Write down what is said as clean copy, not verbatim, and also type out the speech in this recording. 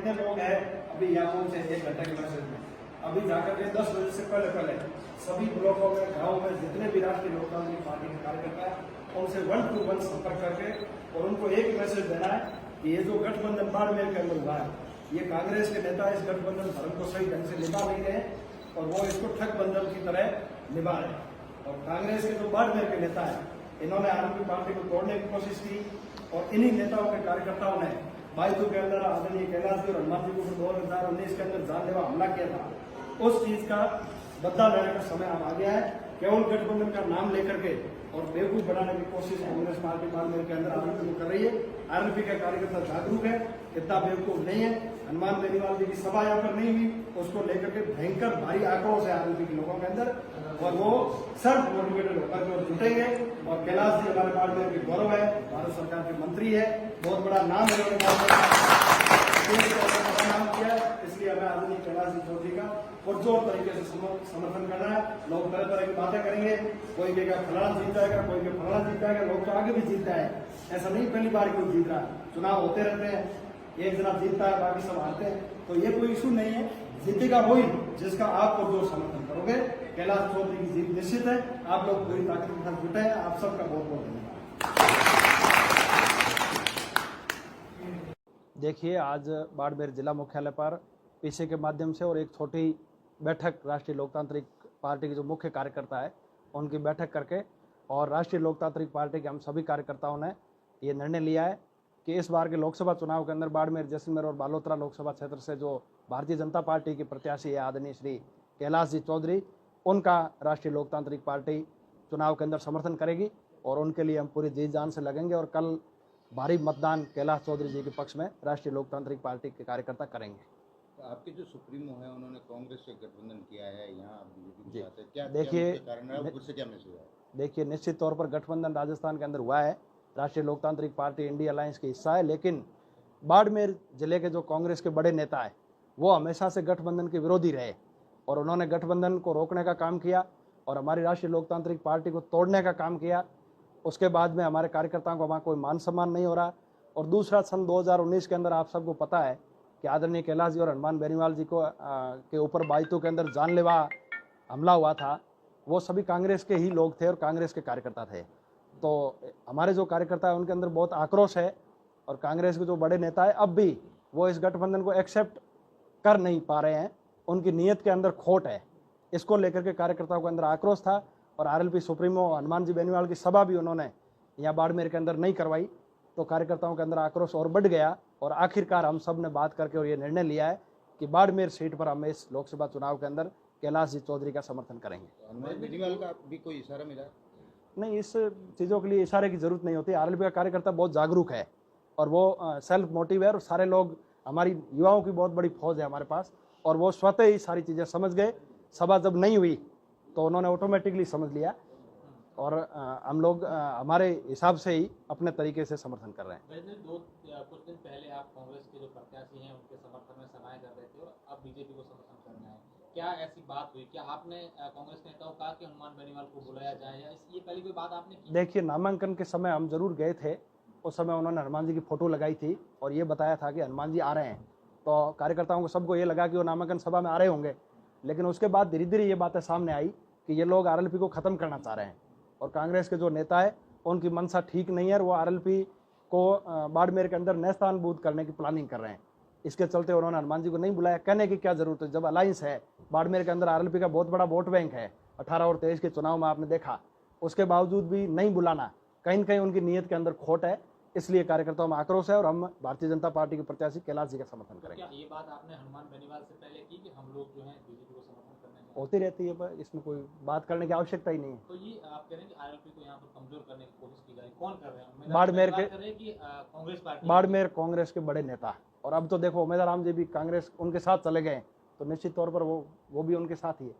कितने लोग हैं अभी यहाँ से 1 घंटे के मैसेज में, अभी जाकर के 10 बजे से पहले सभी ब्लॉकों में, गाँव में जितने भी राष्ट्रीय लोकतांत्रिक पार्टी के कार्यकर्ता हैं उनसे 1 to 1 संपर्क करके और उनको एक मैसेज देना है कि ये जो गठबंधन बाड़मेर के अंदर हुआ है, ये कांग्रेस के नेता इस गठबंधन धर्म को सही ढंग से निभा नहीं रहे और वो इसको ठगबंधन की तरह निभा रहे हैं। और कांग्रेस के जो बाड़मेर के नेता है, इन्होंने आरएलपी पार्टी को तोड़ने की कोशिश की और इन्हीं नेताओं के कार्यकर्ताओं ने बाइतू के अंदर आदरणीय कैलाश जी और हनुमान जी को 2019 के अंदर जानलेवा हमला किया था। उस चीज का बदला लेने का समय अब आ गया है। केवल गठबंधन का नाम लेकर के और बेवकूफ बनाने की कोशिश कांग्रेस पार्टी बाड़मेर के अंदर आरएलपी को कर रही है। आरएलपी का कार्यकर्ता जागरूक है, इतना बेवकूफ नहीं है। हनुमान बेनीवाल जी की सभा यहाँ पर नहीं हुई, उसको लेकर के भयंकर भारी आक्रोश है आरएलपी के लोगों के अंदर और वो सर्व मोटिवेटेड होकर के जुटेंगे। और कैलाश जी हमारे बाड़मेर के गौरव है, भारत सरकार के मंत्री है, बहुत बड़ा नाम है नाम किया है, इसलिए हमें आदरणीय कैलाश जी चौधरी का पुरजोर तरीके से समर्थन करना है। लोग तरह तरह की बातें करेंगे, कोई कहेगा फलाना जीत जाएगा, कोई कहेगा फलाना जीत जाएगा, लोग तो आगे भी जीतता है, ऐसा नहीं पहली बार कोई जीत रहा है। चुनाव होते रहते हैं, एक जना जीतता है बाकी सब हारते हैं, तो ये कोई इशू नहीं है। जीतेगा वही जिसका आप पुरजोर समर्थन करोगे। कैलाश चौधरी की जीत निश्चित है। आप लोग पूरी ताकत के साथ जुटे हैं। आप सबका बहुत बहुत धन्यवाद। देखिए, आज बाड़मेर जिला मुख्यालय पर पीसी के माध्यम से और एक छोटी बैठक राष्ट्रीय लोकतांत्रिक पार्टी के जो मुख्य कार्यकर्ता है उनकी बैठक करके और राष्ट्रीय लोकतांत्रिक पार्टी के हम सभी कार्यकर्ताओं ने ये निर्णय लिया है कि इस बार के लोकसभा चुनाव के अंदर बाड़मेर, जैसलमेर और बालोतरा लोकसभा क्षेत्र से जो भारतीय जनता पार्टी के प्रत्याशी है आदरणीय श्री कैलाश जी चौधरी, उनका राष्ट्रीय लोकतांत्रिक पार्टी चुनाव के अंदर समर्थन करेगी और उनके लिए हम पूरी जी जान से लगेंगे और कल भारी मतदान कैलाश चौधरी जी के पक्ष में राष्ट्रीय लोकतांत्रिक पार्टी के कार्यकर्ता करेंगे। तो आपके जो सुप्रीमो है उन्होंने कांग्रेस से गठबंधन किया है, यहाँ बीजेपी चाहते हैं, क्या देखिए, कारण है, उससे क्या मैसेज है? देखिए, निश्चित तौर पर गठबंधन राजस्थान के अंदर हुआ है, राष्ट्रीय लोकतांत्रिक पार्टी इंडिया अलायंस की हिस्सा है, लेकिन बाड़मेर जिले के जो कांग्रेस के बड़े नेता है वो हमेशा से गठबंधन के विरोधी रहे और उन्होंने गठबंधन को रोकने का काम किया और हमारी राष्ट्रीय लोकतांत्रिक पार्टी को तोड़ने का काम किया। उसके बाद में हमारे कार्यकर्ताओं को वहाँ कोई मान सम्मान नहीं हो रहा। और दूसरा, सन 2019 के अंदर आप सबको पता है कि आदरणीय कैलाश जी और हनुमान बेनीवाल जी को के ऊपर बाइतू के अंदर जानलेवा हमला हुआ था, वो सभी कांग्रेस के ही लोग थे और कांग्रेस के कार्यकर्ता थे। तो हमारे जो कार्यकर्ता है उनके अंदर बहुत आक्रोश है और कांग्रेस के जो बड़े नेता है अब भी वो इस गठबंधन को एक्सेप्ट कर नहीं पा रहे हैं, उनकी नीयत के अंदर खोट है। इसको लेकर के कार्यकर्ताओं के अंदर आक्रोश था और आरएलपी सुप्रीमो हनुमान जी बेनीवाल की सभा भी उन्होंने यहाँ बाड़मेर के अंदर नहीं करवाई, तो कार्यकर्ताओं के अंदर आक्रोश और बढ़ गया और आखिरकार हम सब ने बात करके और ये निर्णय लिया है कि बाड़मेर सीट पर हम इस लोकसभा चुनाव के अंदर कैलाश जी चौधरी का समर्थन करेंगे। हनुमान बेनीवाल का भी कोई इशारा मिला? नहीं, इस चीज़ों के लिए इशारे की जरूरत नहीं होती। आरएलपी का कार्यकर्ता बहुत जागरूक है और वो सेल्फ मोटिव है और सारे लोग, हमारी युवाओं की बहुत बड़ी फौज है हमारे पास और वो स्वतः ही सारी चीज़ें समझ गए। सभा जब नहीं हुई तो उन्होंने ऑटोमेटिकली समझ लिया और हम लोग हमारे हिसाब से ही अपने तरीके से समर्थन कर रहे हैं। कुछ दिन पहले आप कांग्रेस के जो प्रत्याशी हैं उनके समर्थन में सभाएं कर रहे थे और अब बीजेपी को समर्थन करना है, क्या ऐसी बात हुई? क्या आपने कांग्रेस के नेताओं को कहा कि हनुमान बेनीवाल को बुलाया जाए या ये पहली कोई बात आपने की? देखिए, नामांकन के समय हम जरूर गए थे, उस समय उन्होंने हनुमान जी की फोटो लगाई थी और ये बताया था कि हनुमान जी आ रहे हैं, तो कार्यकर्ताओं को सबको ये लगा कि वो नामांकन सभा में आ रहे होंगे। लेकिन उसके बाद धीरे धीरे ये बातें सामने आई कि ये लोग आरएलपी को ख़त्म करना चाह रहे हैं और कांग्रेस के जो नेता है उनकी मंशा ठीक नहीं है और वो आरएलपी को बाड़मेर के अंदर नेस्तानबूद करने की प्लानिंग कर रहे हैं। इसके चलते उन्होंने हनुमान जी को नहीं बुलाया। कहने की क्या जरूरत है, जब अलायंस है, बाड़मेर के अंदर आरएलपी का बहुत बड़ा वोट बैंक है, 18 और 23 के चुनाव में आपने देखा, उसके बावजूद भी नहीं बुलाना, कहीं न कहीं उनकी नीयत के अंदर खोट है। इसलिए कार्यकर्ताओं में आक्रोश है और हम भारतीय जनता पार्टी के प्रत्याशी कैलाश जी का समर्थन करेंगे। क्या ये बात आपने हनुमान बेनीवाल से पहले की कि हम लोग जो है बीजेपी को समर्थन करने में? होती रहती है, पर इसमें कोई बात करने की आवश्यकता ही नहीं है। तो ये आप कह रहे हैं कि आरएलपी को यहाँ पर कमजोर करने की कोशिश की जा रही है, कौन कर रहे हैं? बाड़मेर के कांग्रेस पार्टी, बाड़मेर कांग्रेस के बड़े नेता, और अब तो देखो उमेदवार राम जी भी कांग्रेस उनके साथ चले गए, तो निश्चित तौर पर वो भी उनके साथ ही है।